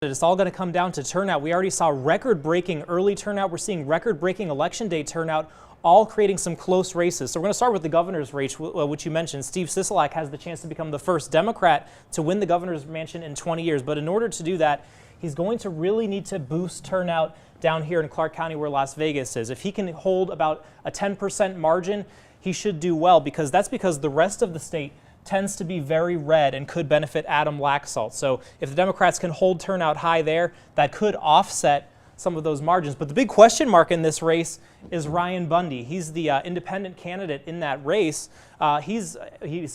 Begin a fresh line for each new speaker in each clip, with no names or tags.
It's all going to come down to turnout. We already saw record-breaking early turnout. We're seeing record-breaking election day turnout, all creating some close races. So we're going to start with the governor's race, which you mentioned. Steve Sisolak has the chance to become the first Democrat to win the governor's mansion in 20 years. But in order to do that, he's going to really need to boost turnout down here in Clark County where Las Vegas is. If he can hold about a 10% margin, he should do well, because the rest of the state tends to be very red and could benefit Adam Laxalt. So if the Democrats can hold turnout high there, that could offset some of those margins. But the big question mark in this race is Ryan Bundy. He's the independent candidate in that race. He's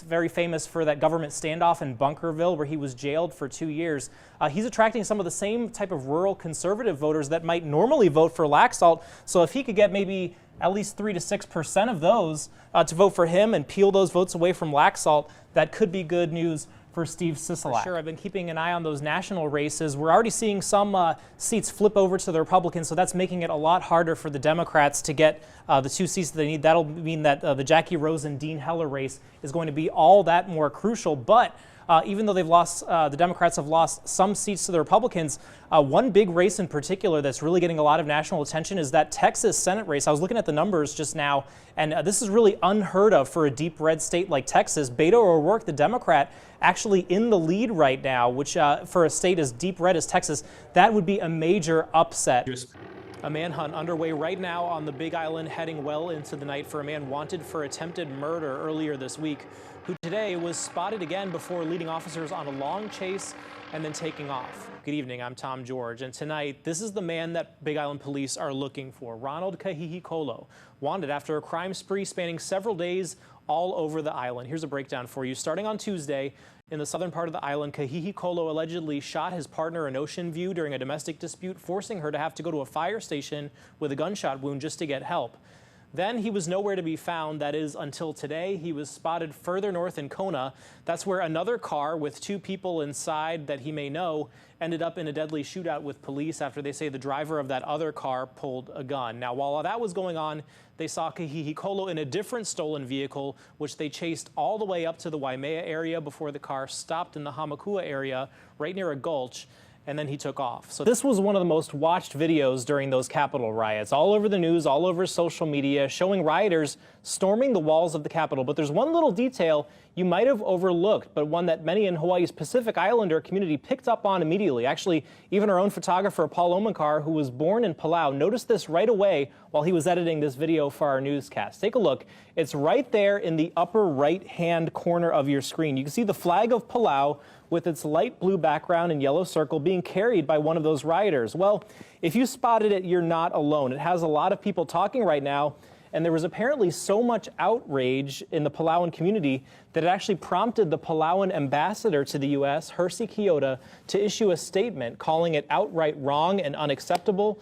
very famous for that government standoff in Bunkerville where he was jailed for 2 years. He's attracting some of the same type of rural conservative voters that might normally vote for Laxalt. So if he could get maybe at least 3 to 6% of those to vote for him and peel those votes away from Laxalt, that could be good news for Steve Sisolak. Sure, I've been keeping an eye on those national races. We're already seeing some seats flip over to the Republicans, so that's making it a lot harder for the Democrats to get the 2 seats that they need. That'll mean that the Jackie Rose and Dean Heller race is going to be all that more crucial. But even though they've lost, the Democrats have lost some seats to the Republicans, one big race in particular that's really getting a lot of national attention is that Texas Senate race. I was looking at the numbers just now, and this is really unheard of for a deep red state like Texas. Beto O'Rourke, the Democrat, actually in the lead right now, which for a state as deep red as Texas, that would be a major upset. A manhunt underway right now on the Big Island, heading well into the night for a man wanted for attempted murder earlier this week, who today was spotted again before leading officers on a long chase and then taking off. Good evening, I'm Tom George, and tonight this is the man that Big Island police are looking for, Ronald Kahihikolo, wanted after a crime spree spanning several days all over the island. Here's a breakdown for you. Starting on Tuesday, in the southern part of the island, Kahihikolo allegedly shot his partner in Ocean View during a domestic dispute, forcing her to have to go to a fire station with a gunshot wound just to get help. Then he was nowhere to be found, that is, until today. He was spotted further north in Kona. That's where another car with 2 people inside that he may know ended up in a deadly shootout with police after they say the driver of that other car pulled a gun. Now, while that was going on, they saw Kahihikolo in a different stolen vehicle, which they chased all the way up to the Waimea area before the car stopped in the Hamakua area, right near a gulch, and then he took off. So this was one of the most watched videos during those Capitol riots, all over the news, all over social media, showing rioters storming the walls of the Capitol. But there's one little detail you might have overlooked, but one that many in Hawaii's Pacific Islander community picked up on immediately. Actually, even our own photographer, Paul Omakar, who was born in Palau, noticed this right away while he was editing this video for our newscast. Take a look. It's right there in the upper right-hand corner of your screen. You can see the flag of Palau with its light blue background and yellow circle being carried by one of those rioters. Well, if you spotted it, you're not alone. It has a lot of people talking right now, and there was apparently so much outrage in the Palauan community that it actually prompted the Palauan ambassador to the U.S., Hersey Kyoto, to issue a statement calling it outright wrong and unacceptable